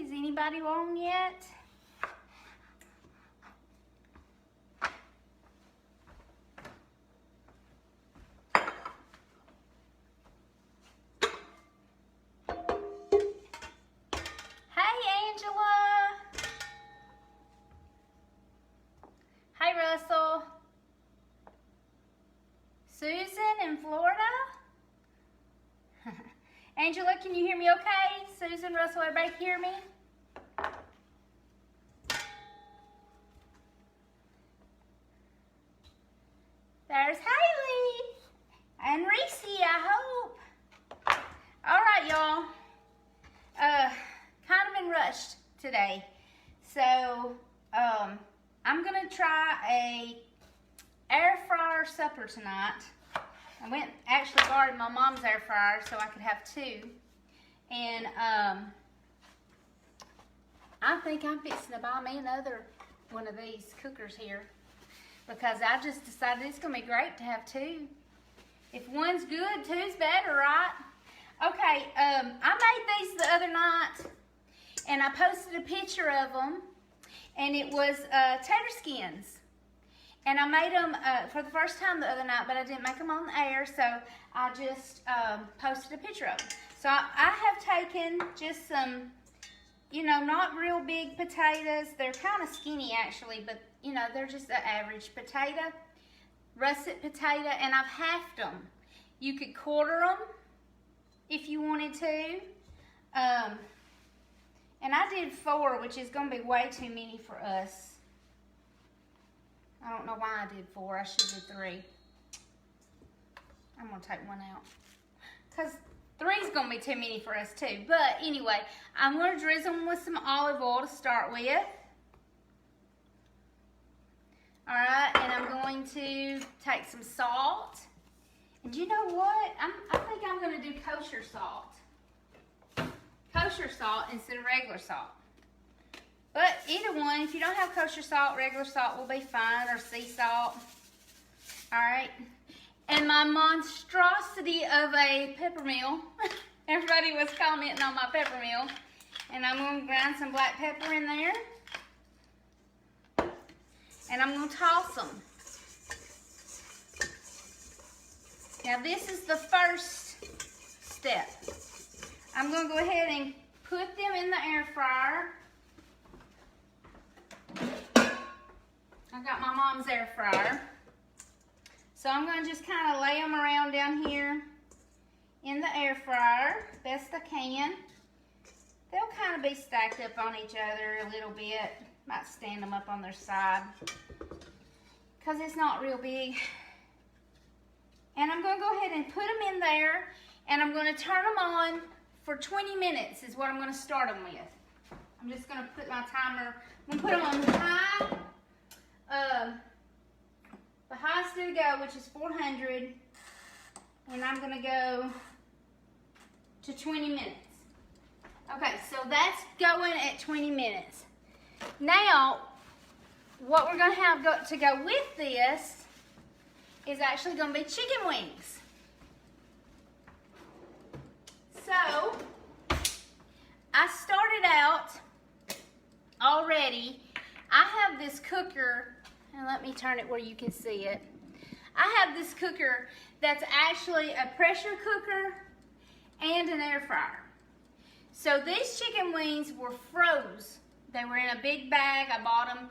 Is anybody on yet? Hey, Angela. Hey, Russell. Susan in Florida? Angela, can you hear me okay? Susan, Russell, everybody hear me? There's Haley and Reese, I hope. All right, y'all. Kind of been rushed today. So, I'm gonna try a air fryer supper tonight. I went actually borrowed my mom's air fryer so I could have two. And I think I'm fixing to buy me another one of these cookers here because I just decided it's gonna be great to have two. If one's good, two's better, right? Okay, I made these the other night and I posted a picture of them, and it was tater skins. And I made them for the first time the other night, but I didn't make them on the air, so I just posted a picture of them. So I have taken just some, you know, not real big potatoes. They're kind of skinny actually, but you know, they're just an average potato, russet potato, and I've halved them. You could quarter them if you wanted to. And I did 4, which is going to be way too many for us. I don't know why I did 4. I should have did 3. I'm going to take one out. Because 3 is going to be too many for us too. But anyway, I'm going to drizzle them with some olive oil to start with. Alright, and I'm going to take some salt. And you know what? I think I'm going to do kosher salt. Kosher salt instead of regular salt. But either one, if you don't have kosher salt, regular salt will be fine, or sea salt. Alright. And my monstrosity of a pepper mill. Everybody was commenting on my pepper mill. And I'm going to grind some black pepper in there. And I'm going to toss them. Now this is the first step. I'm going to go ahead and put them in the air fryer. I got my mom's air fryer. So I'm going to just kind of lay them around down here in the air fryer, best I can. They'll kind of be stacked up on each other a little bit. Might stand them up on their side because it's not real big. And I'm going to go ahead and put them in there, and I'm going to turn them on for 20 minutes is what I'm going to start them with. I'm just going to put my timer, I'm going to put them on high. The highest to go, which is 400, and I'm going to go to 20 minutes. Okay, so that's going at 20 minutes. Now, what we're going to have to go with this is actually going to be chicken wings. So, I started out already. I have this cooker, and let me turn it where you can see it. I have this cooker that's actually a pressure cooker and an air fryer. So these chicken wings were froze. They were in a big bag. I bought them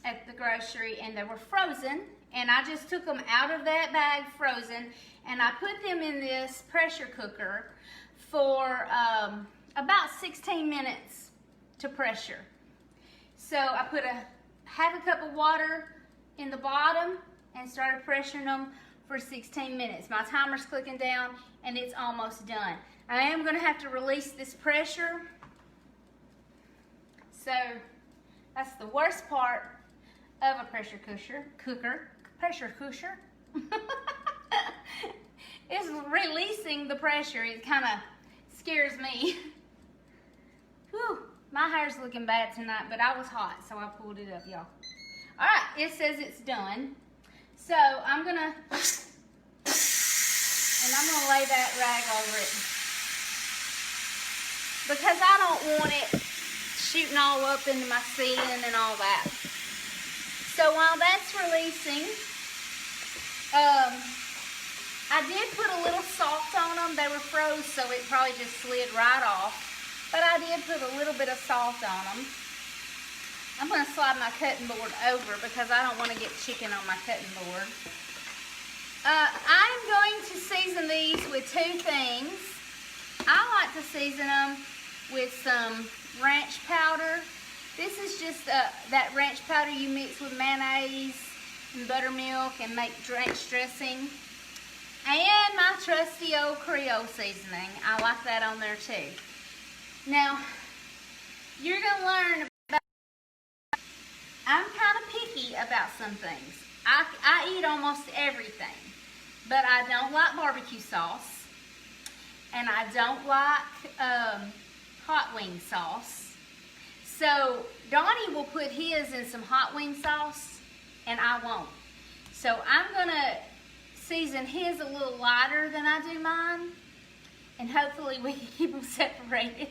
at the grocery, and they were frozen. And I just took them out of that bag frozen, and I put them in this pressure cooker for about 16 minutes to pressure. So I put half a cup of water in the bottom and started pressuring them for 16 minutes. My timer's clicking down and it's almost done. I am going to have to release this pressure. So that's the worst part of a pressure cooker. Is releasing the pressure. It kind of scares me. Whew, my hair's looking bad tonight, but I was hot, so I pulled it up, y'all. All right, it says it's done. So I'm gonna lay that rag over it because I don't want it shooting all up into my ceiling and all that. So while that's releasing, I did put a little salt on them. They were froze, so it probably just slid right off. But I did put a little bit of salt on them. I'm going to slide my cutting board over because I don't want to get chicken on my cutting board. I'm going to season these with two things. I like to season them with some ranch powder. This is just that ranch powder you mix with mayonnaise and buttermilk and make ranch dressing. And my trusty old Creole seasoning. I like that on there too. Now, you're going to learn about, I'm kind of picky about some things. I eat almost everything, but I don't like barbecue sauce, and I don't like hot wing sauce. So Donnie will put his in some hot wing sauce, and I won't. So I'm going to season his a little lighter than I do mine, and hopefully we can keep them separated.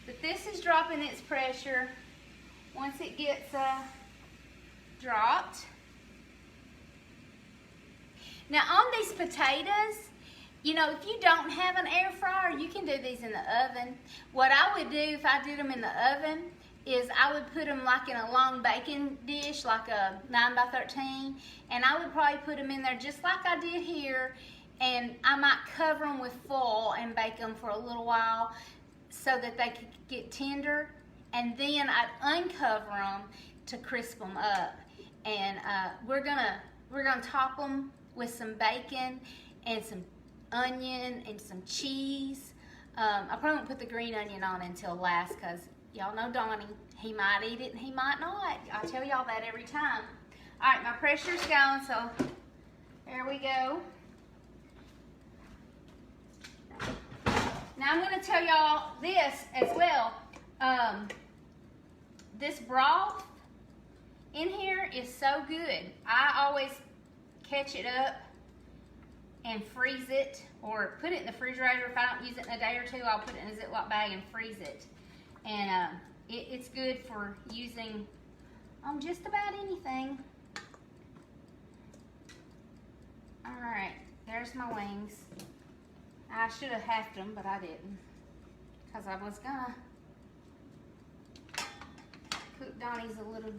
But this is dropping its pressure. Once it gets dropped. Now on these potatoes, you know, if you don't have an air fryer, you can do these in the oven. What I would do if I did them in the oven is I would put them like in a long baking dish, like a 9x13, and I would probably put them in there just like I did here, and I might cover them with foil and bake them for a little while so that they could get tender, and then I'd uncover them to crisp them up. And we're gonna top them with some bacon and some onion and some cheese. I probably won't put the green onion on until last because y'all know Donnie, he might eat it and he might not. I tell y'all that every time. All right, my pressure's going, so there we go. Now I'm going to tell y'all this as well. This broth in here is so good. I always catch it up and freeze it, or put it in the refrigerator. If I don't use it in a day or two, I'll put it in a Ziploc bag and freeze it. And it's good for using on just about anything. All right, there's my wings. I should have halved them, but I didn't, because I was gonna cook Donnie's a little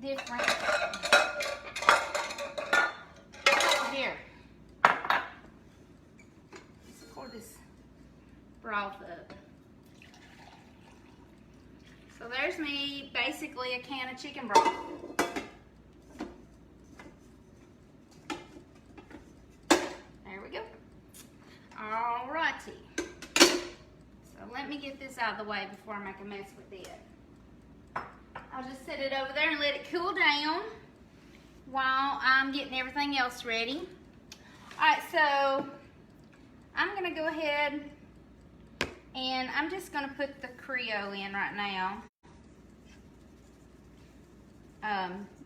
different. Here, let's pour this broth up. So there's me, basically a can of chicken broth. There we go. Alrighty. So let me get this out of the way before I make a mess with it. I'll just set it over there and let it cool down while I'm getting everything else ready. Alright, so I'm going to go ahead and I'm just going to put the Creole in right now.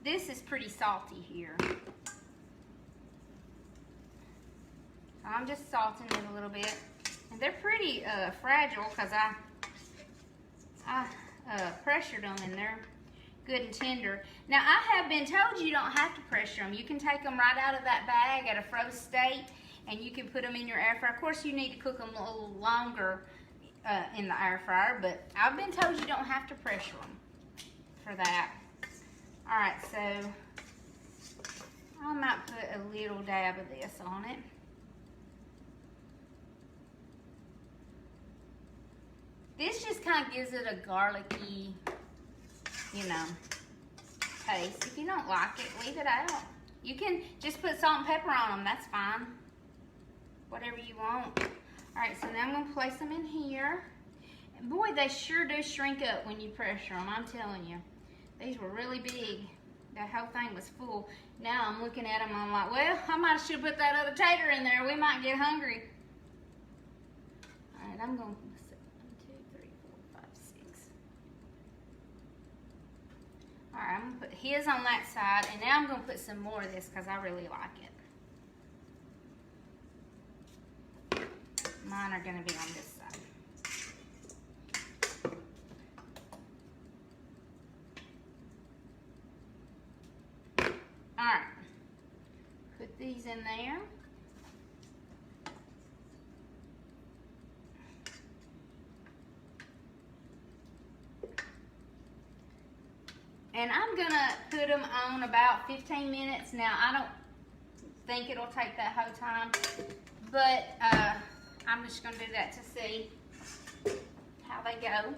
This is pretty salty here. So I'm just salting it a little bit. And they're pretty fragile because I pressured them and they're good and tender. Now I have been told you don't have to pressure them. You can take them right out of that bag at a frozen state and you can put them in your air fryer. Of course you need to cook them a little longer in the air fryer, but I've been told you don't have to pressure them for that. Alright, so I might put a little dab of this on it. This just kind of gives it a garlicky, you know, taste. If you don't like it, leave it out. You can just put salt and pepper on them, that's fine. Whatever you want. Alright, so now I'm going to place them in here. And boy, they sure do shrink up when you pressure them, I'm telling you. These were really big. That whole thing was full. Now I'm looking at them, I'm like, well, I might have should put that other tater in there. We might get hungry. Alright, I'm going to put 1, 2, 3, 4, 5, 6. Alright, I'm going to put his on that side, and now I'm going to put some more of this because I really like it. Mine are going to be on this side. these in there. And I'm gonna put them on about 15 minutes. Now, I don't think it'll take that whole time, but I'm just gonna do that to see how they go.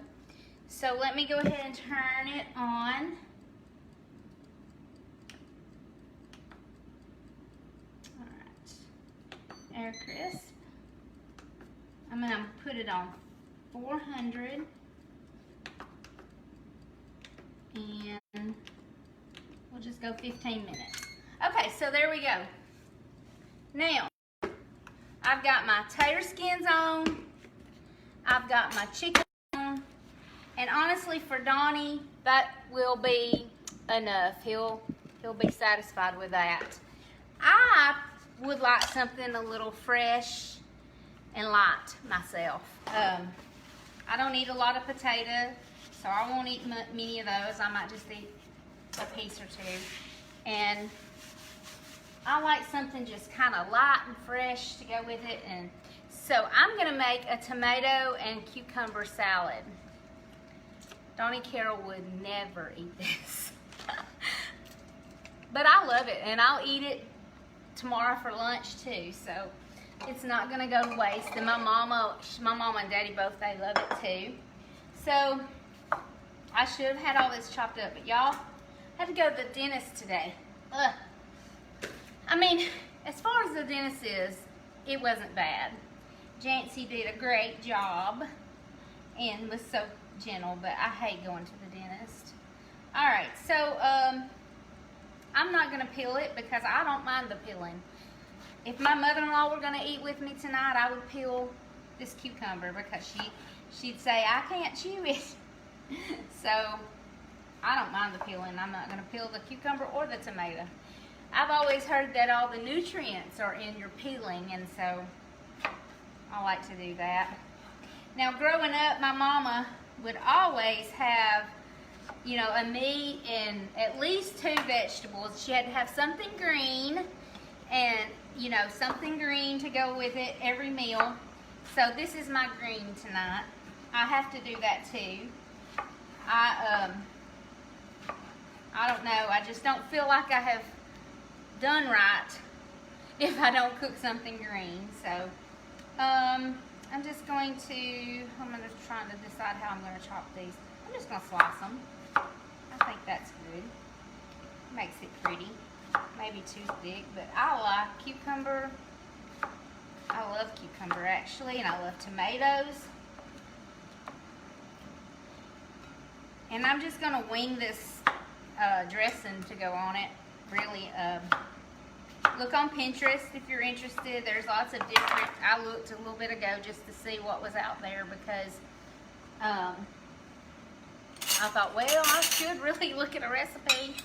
So let me go ahead and turn it on. All right, air crisp. I'm gonna put it on 400. And we'll just go 15 minutes. Okay, so there we go. Now, I've got my tater skins on. I've got my chicken on. And honestly, for Donnie, that will be enough. He'll be satisfied with that. I would like something a little fresh and light myself. I don't eat a lot of potato, so I won't eat many of those. I might just eat a piece or two. And I like something just kind of light and fresh to go with it. And so I'm gonna make a tomato and cucumber salad. Donnie Carroll would never eat this. But I love it, and I'll eat it tomorrow for lunch too. So it's not gonna go to waste. And my mama and daddy both, they love it too. So I should have had all this chopped up, but y'all, I had to go to the dentist today. Ugh. I mean, as far as the dentist is, it wasn't bad. Jancy did a great job and was so gentle, but I hate going to the dentist. All right, so I'm not gonna peel it because I don't mind the peeling. If my mother-in-law were gonna eat with me tonight, I would peel this cucumber because she'd say I can't chew it. So I don't mind the peeling. I'm not going to peel the cucumber or the tomato. I've always heard that all the nutrients are in your peeling, and so I like to do that. Now, growing up, my mama would always have, you know, a meat and at least 2 vegetables. She had to have something green and, you know, something green to go with it every meal. So this is my green tonight. I have to do that too. I don't know. I just don't feel like I have done right if I don't cook something green. So I'm just going to, I'm going to try to decide how I'm going to chop these. I'm just going to slice them. I think that's good. Makes it pretty. Maybe too thick, but I like cucumber. I love cucumber actually, and I love tomatoes. And I'm just going to wing this dressing to go on it. Really, look on Pinterest if you're interested. There's lots of different, I looked a little bit ago just to see what was out there because I thought, well, I should really look at a recipe.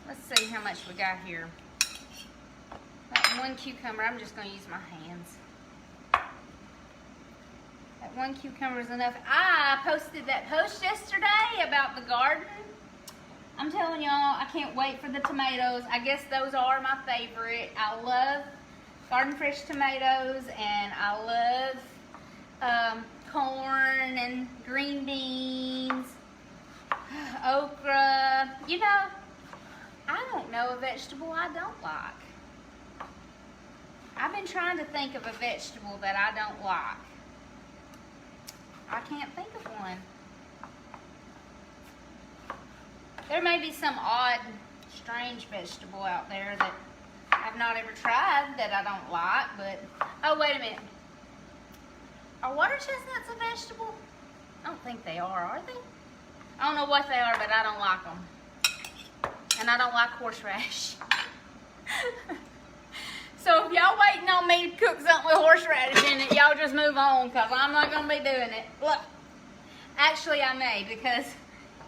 Let's see how much we got here. That 1 cucumber, I'm just going to use my hands. That 1 cucumber is enough. I posted that post yesterday about the garden. I'm telling y'all, I can't wait for the tomatoes. I guess those are my favorite. I love garden fresh tomatoes, and I love corn and green beans, okra. You know, I don't know a vegetable I don't like. I've been trying to think of a vegetable that I don't like. I can't think of one. There may be some odd, strange vegetable out there that I've not ever tried that I don't like, but, oh, wait a minute. Are water chestnuts a vegetable? I don't think they are they? I don't know what they are, but I don't like them. And I don't like horseradish. So if y'all waiting on me to cook something with horseradish in it, y'all just move on, because I'm not going to be doing it. Look, actually I may, because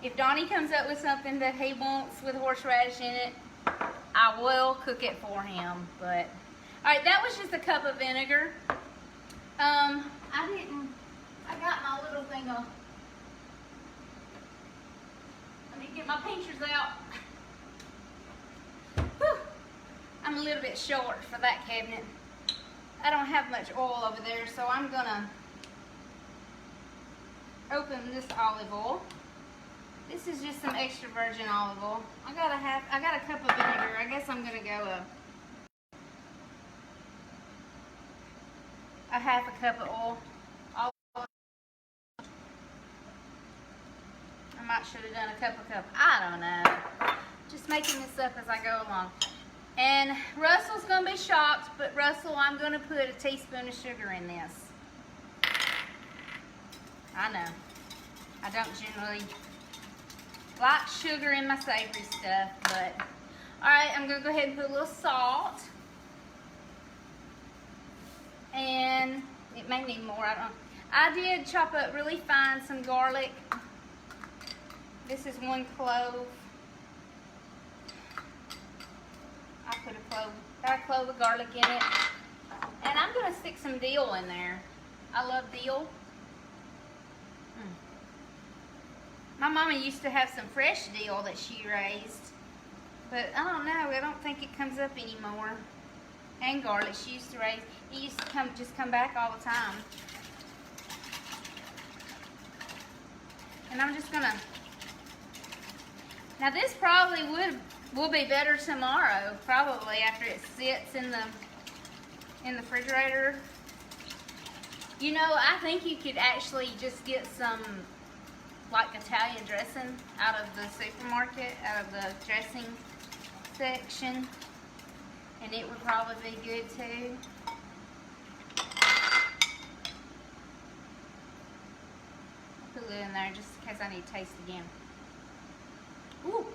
if Donnie comes up with something that he wants with horseradish in it, I will cook it for him. But, alright, that was just a cup of vinegar. I got my little thing of, let me get my pinchers out. Whew. I'm a little bit short for that cabinet. I don't have much oil over there, so I'm gonna open this olive oil. This is just some extra virgin olive oil. I got a cup of vinegar. I guess I'm gonna go a half a cup of oil. I might should have done a cup. I don't know. Just making this up as I go along. And Russell's gonna be shocked, but Russell, I'm gonna put a teaspoon of sugar in this. I know. I don't generally like sugar in my savory stuff, but alright, I'm gonna go ahead and put a little salt. And it may need more, I don't know. I did chop up really fine some garlic. This is 1 clove. I put got a clove of garlic in it. And I'm gonna stick some dill in there. I love dill. My mama used to have some fresh dill that she raised. But I don't know, I don't think it comes up anymore. And garlic she used to raise. It used to just come back all the time. And I'm just gonna, now this probably will be better tomorrow, probably after it sits in the refrigerator. You know, I think you could actually just get some like Italian dressing out of the supermarket, out of the dressing section, and it would probably be good too. Put it in there just in case I need to taste again. Ooh,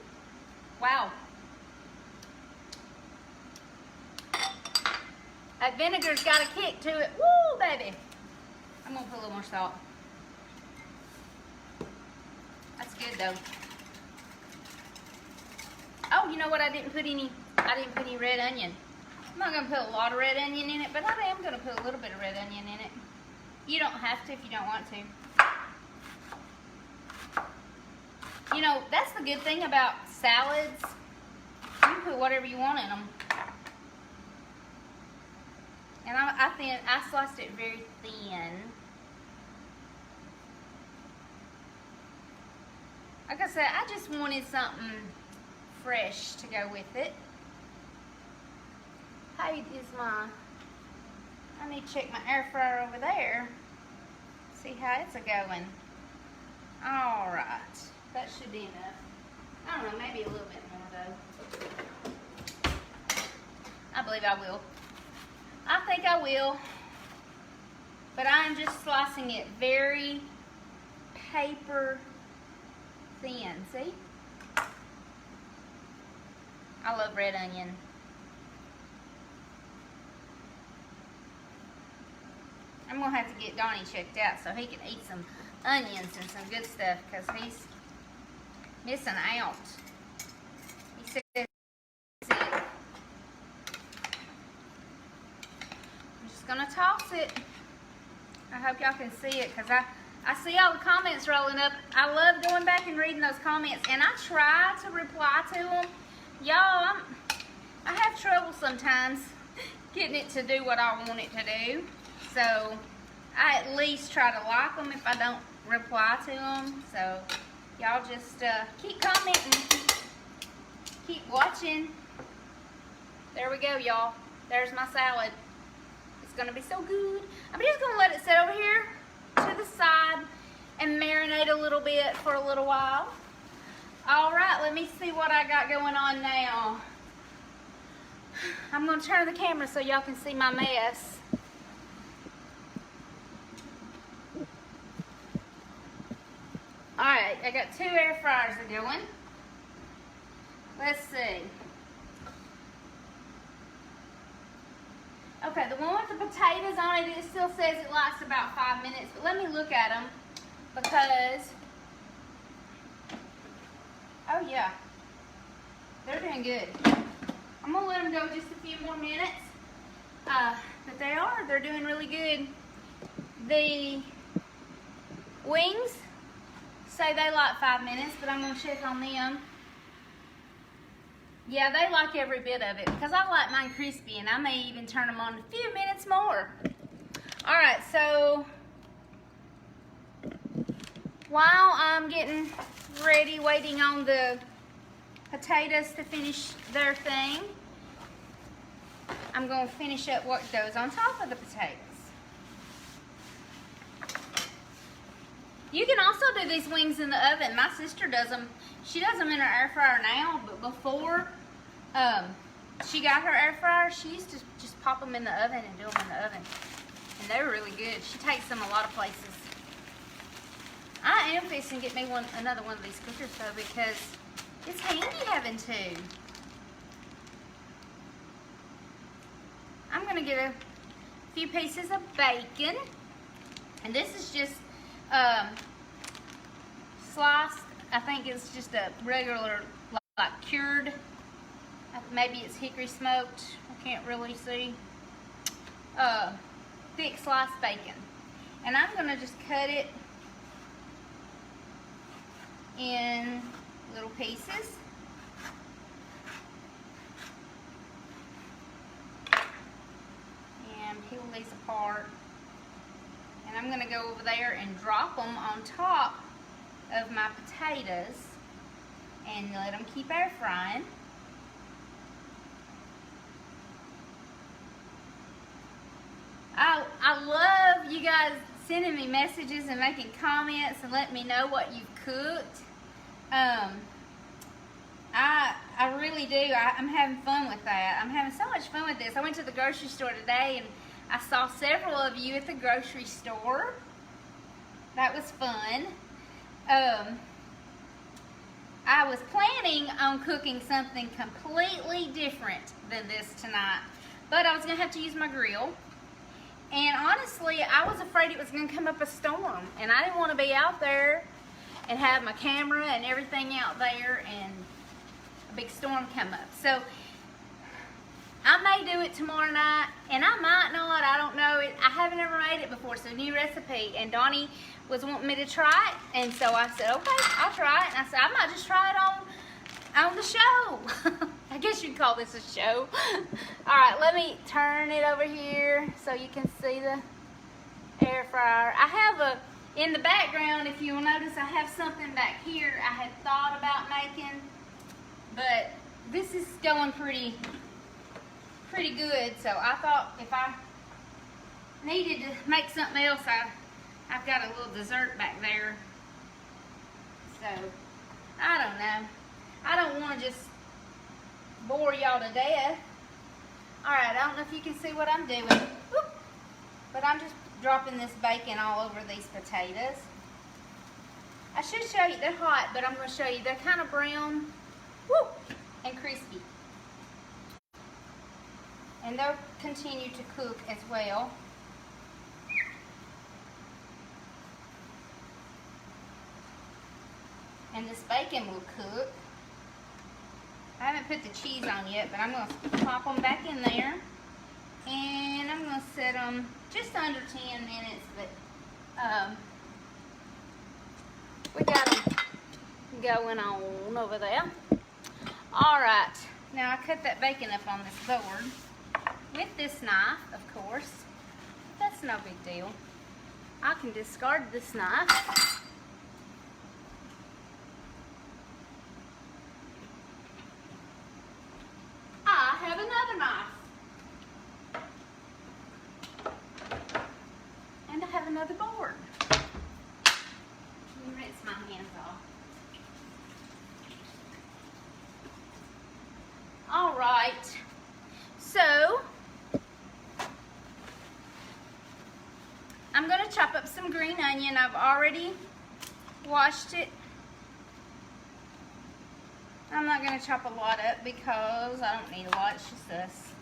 wow. That vinegar's got a kick to it. Woo, baby. I'm gonna put a little more salt. That's good though. Oh, you know what? I didn't put any red onion. I'm not gonna put a lot of red onion in it, but I am gonna put a little bit of red onion in it. You don't have to if you don't want to. You know, that's the good thing about salads. You can put whatever you want in them. And I sliced it very thin. Like I said, I just wanted something fresh to go with it. How is my, I need to check my air fryer over there. See how it's going. All right, that should be enough. I don't know, maybe a little bit more though. I believe I will. I think I will. But I'm just slicing it very paper thin, see? I love red onion. I'm gonna have to get Donnie checked out so he can eat some onions and some good stuff because he's missing out. He said I'm just gonna toss it. I hope y'all can see it because I see all the comments rolling up. I love going back and reading those comments, and I try to reply to them. Y'all, I have trouble sometimes getting it to do what I want it to do. So I at least try to like them if I don't reply to them. So y'all just keep commenting, keep watching. There we go, y'all. There's my salad. It's gonna be so good. I'm just gonna let it sit over here to the side and marinate a little bit for a little while. All right, let me see what I got going on now. I'm gonna turn the camera so y'all can see my mess. All right, I got 2 air fryers going. Let's see. Okay, the one with the potatoes on it, it still says it lasts about 5 minutes, but let me look at them because, oh yeah, they're doing good. I'm gonna let them go just a few more minutes, but they're doing really good. The wings say they like 5 minutes, but I'm gonna check on them. Yeah, they like every bit of it because I like mine crispy, and I may even turn them on a few minutes more. All right, so while I'm getting ready, waiting on the potatoes to finish their thing, I'm going to finish up what goes on top of the potatoes. You can also do these wings in the oven. My sister does them. She does them in her air fryer now, but before she got her air fryer, she used to just pop them in the oven and do them in the oven. And they're really good. She takes them a lot of places. I am fixing to get me another one of these cookers though, because it's handy having two. I'm going to get a few pieces of bacon. And this is just sliced. I think it's just a regular, like cured. Maybe it's hickory smoked. I can't really see. Thick sliced bacon. And I'm going to just cut it in little pieces. And peel these apart. And I'm going to go over there and drop them on top of my potatoes and let them keep air frying. I love you guys sending me messages and making comments and letting me know what you've cooked. I really do. I'm having fun with that. I'm having so much fun with this. I went to the grocery store today and I saw several of you at the grocery store. That was fun. I was planning on cooking something completely different than this tonight, but I was going to have to use my grill. And honestly, I was afraid it was going to come up a storm, and I didn't want to be out there and have my camera and everything out there and a big storm come up. So I may do it tomorrow night, and I might not. I don't know. I haven't ever made it before, so new recipe. And Donnie was wanting me to try it, and so I said, okay, I'll try it. And I said, I might just try it on the show. I guess you'd call this a show. All right, let me turn it over here so you can see the air fryer. I have in the background, if you'll notice, I have something back here I had thought about making, but this is going pretty good. So I thought if I needed to make something else, I've got a little dessert back there. So I don't know. I don't want to just bore y'all to death. Alright, I don't know if you can see what I'm doing. Whoop. But I'm just dropping this bacon all over these potatoes. I should show you, they're hot, but I'm going to show you. They're kind of brown, whoop, and crispy. And they'll continue to cook as well. And this bacon will cook. I haven't put the cheese on yet, but I'm going to pop them back in there. And I'm going to set them just under 10 minutes, but we got them going on over there. Alright, now I cut that bacon up on this board with this knife, of course. That's no big deal. I can discard this knife. I have another knife. And I have another board. Let me rinse my hands off. All right. So, I'm going to chop up some green onion. I've already washed it. I'm not going to chop a lot up because I don't need a lot. It's just us.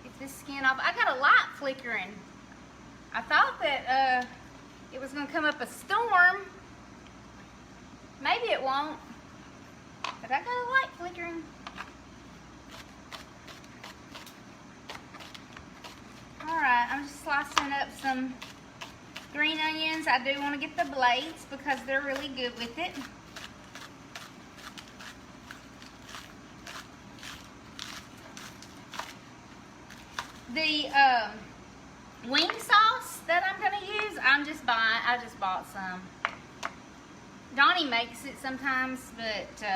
Get this skin off. I got a light flickering. I thought that it was going to come up a storm. Maybe it won't. But I got a light flickering. Alright, I'm just slicing up some green onions, I do want to get the blades because they're really good with it. The wing sauce that I'm going to use, I just bought some. Donnie makes it sometimes, but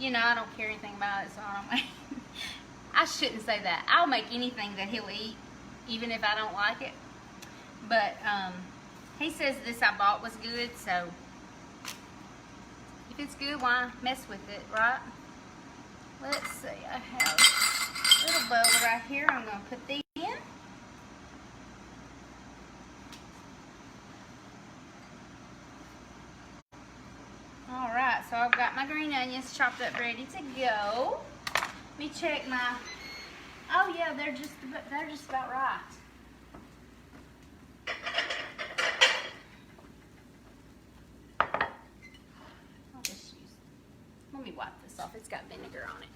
you know, I don't care anything about it, so I don't make I shouldn't say that. I'll make anything that he'll eat, even if I don't like it. But he says this I bought was good, so if it's good, why mess with it, right? Let's see, I have a little bowl right here. I'm going to put these in. Alright, so I've got my green onions chopped up ready to go. Let me check my, oh yeah, they're just about right. I'll just use, let me wipe this off. It's got vinegar on it.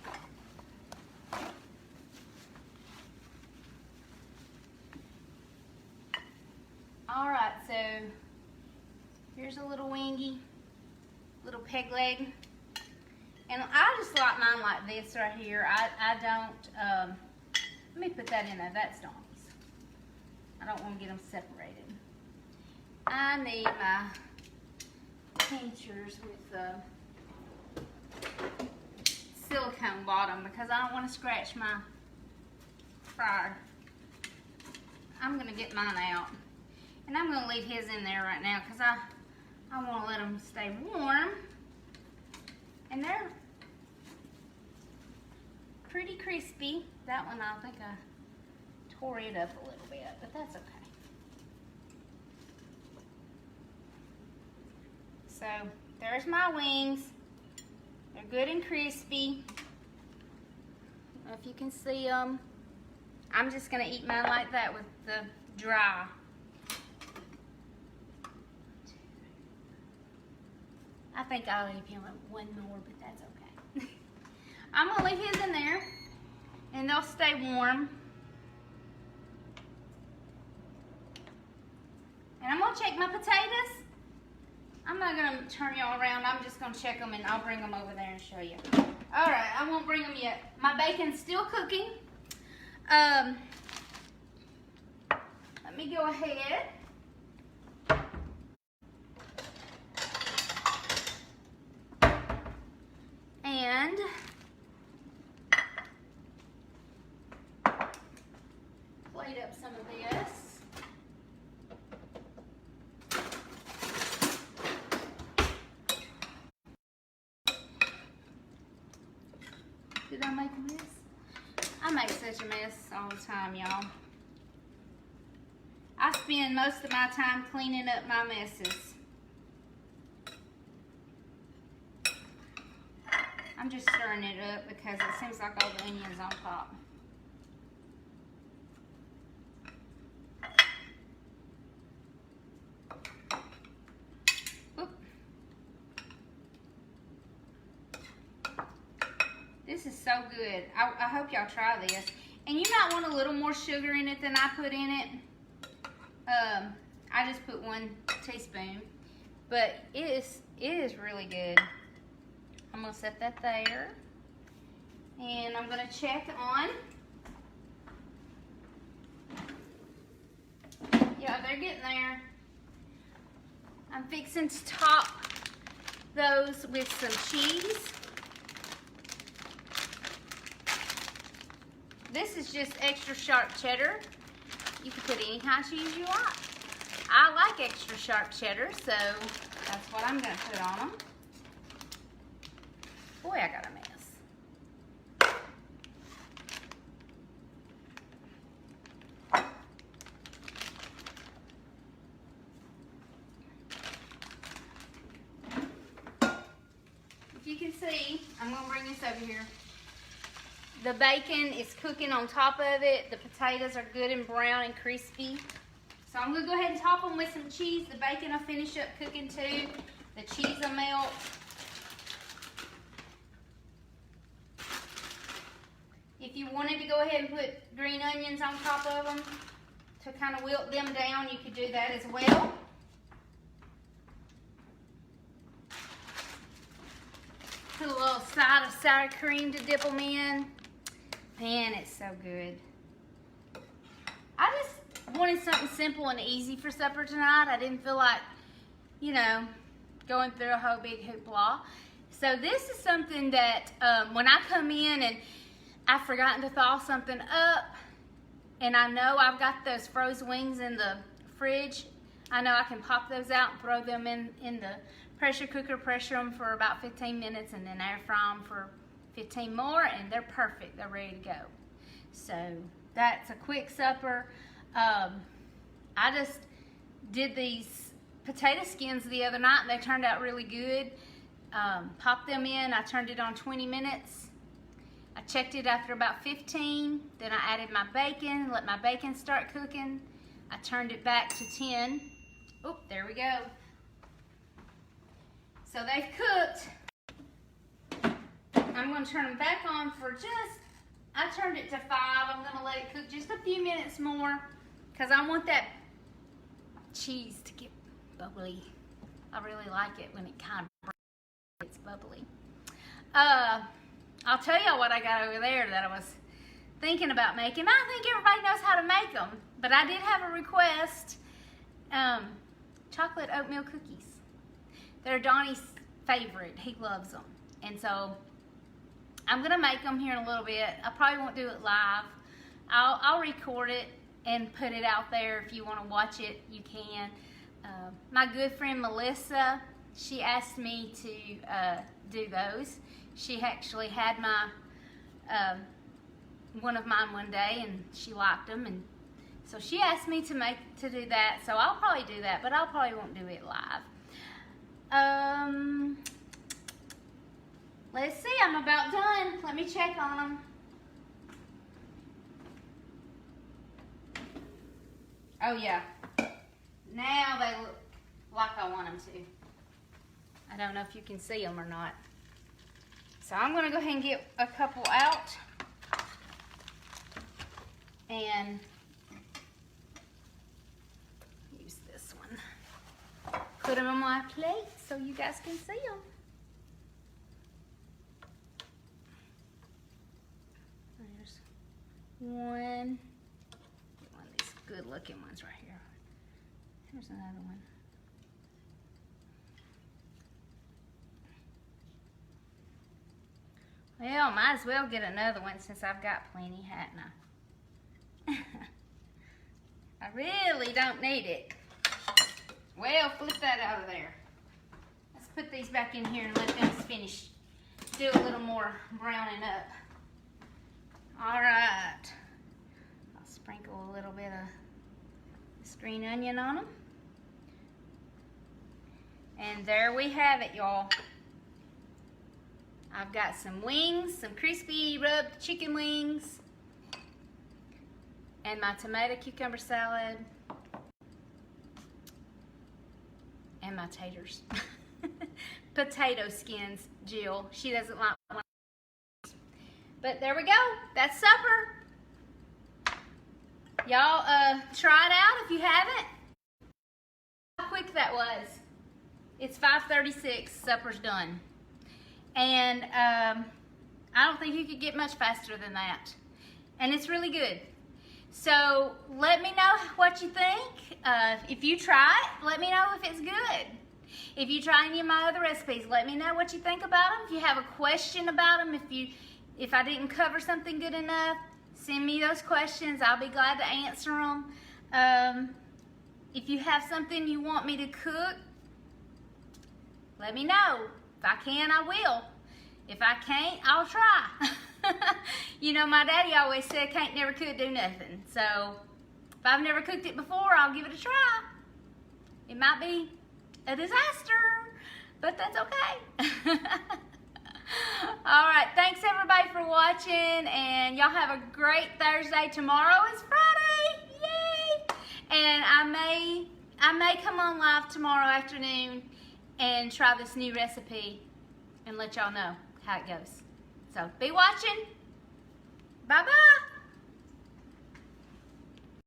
Alright, so here's a little wingy, little peg leg. And I just like mine like this right here. I don't, let me put that in there. That's Donnie's. I don't want to get them separated. I need my tinctures with silicone bottom because I don't want to scratch my fryer. I'm going to get mine out. And I'm going to leave his in there right now because I want to let them stay warm. And they're pretty crispy. That one, I think I tore it up a little bit, but that's okay. So, there's my wings. They're good and crispy. I don't know if you can see them. I'm just going to eat mine like that with the dry. I think I'll leave him one more, but that's okay. I'm going to leave his in there, and they'll stay warm. And I'm going to check my potatoes. I'm not going to turn y'all around. I'm just going to check them, and I'll bring them over there and show you. All right, I won't bring them yet. My bacon's still cooking. Let me go ahead. And plate up some of this. Did I make a mess? I make such a mess all the time, y'all. I spend most of my time cleaning up my messes. I'm just stirring it up because it seems like all the onions on top. Oop. This is so good. I hope y'all try this. And you might want a little more sugar in it than I put in it. I just put 1 teaspoon. But it is really good. I'm going to set that there. And I'm going to check on. Yeah, they're getting there. I'm fixing to top those with some cheese. This is just extra sharp cheddar. You can put any kind of cheese you like. I like extra sharp cheddar, so that's what I'm going to put on them. Boy, I got a mess. If you can see, I'm going to bring this over here. The bacon is cooking on top of it. The potatoes are good and brown and crispy. So I'm going to go ahead and top them with some cheese. The bacon will finish up cooking too. The cheese will melt. If you wanted to go ahead and put green onions on top of them, to kind of wilt them down, you could do that as well. Put a little side of sour cream to dip them in. Man, it's so good. I just wanted something simple and easy for supper tonight. I didn't feel like, you know, going through a whole big hoopla. So this is something that when I come in and I've forgotten to thaw something up, and I know I've got those frozen wings in the fridge, I know I can pop those out and throw them in the pressure cooker, pressure them for about 15 minutes, and then air fry them for 15 more, and they're perfect. They're ready to go. So that's a quick supper. I just did these potato skins the other night, and they turned out really good. Popped them in. I turned it on 20 minutes. I checked it after about 15. Then I added my bacon, let my bacon start cooking. I turned it back to 10. Oh, there we go. So they've cooked. I'm going to turn them back on for I turned it to 5. I'm going to let it cook just a few minutes more because I want that cheese to get bubbly. I really like it when it kind of gets bubbly. I'll tell y'all what I got over there that I was thinking about making. I think everybody knows how to make them, but I did have a request. Chocolate oatmeal cookies. They're Donnie's favorite. He loves them. And so I'm going to make them here in a little bit. I probably won't do it live. I'll record it and put it out there. If you want to watch it, you can. My good friend Melissa, she asked me to do those. She actually had my one of mine one day, and she liked them, and so she asked me to do that. So I'll probably do that, but I probably won't do it live. Let's see, I'm about done. Let me check on them. Oh yeah, now they look like I want them to. I don't know if you can see them or not. So I'm gonna go ahead and get a couple out and use this one. Put them on my plate so you guys can see them. There's one. Get one of these good looking ones right here. Here's another one. Well, might as well get another one since I've got plenty, hadn't I? I really don't need it. Well, flip that out of there. Let's put these back in here and let them finish. Do a little more browning up. All right. I'll sprinkle a little bit of green onion on them. And there we have it, y'all. I've got some wings, some crispy rubbed chicken wings, and my tomato cucumber salad, and my taters. Potato skins, Jill. She doesn't like one. But there we go. That's supper. Y'all try it out if you haven't. How quick that was. It's 5:36. Supper's done. And I don't think you could get much faster than that. And it's really good. So let me know what you think. If you try it, let me know if it's good. If you try any of my other recipes, let me know what you think about them. If you have a question about them, if I didn't cover something good enough, send me those questions. I'll be glad to answer them. If you have something you want me to cook, let me know. If I can, I will. If I can't, I'll try. You know, my daddy always said, can't, never, could do nothing. So, if I've never cooked it before, I'll give it a try. It might be a disaster, but that's okay. All right, thanks everybody for watching, and y'all have a great Thursday. Tomorrow is Friday, yay! And I may come on live tomorrow afternoon and try this new recipe and let y'all know how it goes. So be watching. Bye-bye.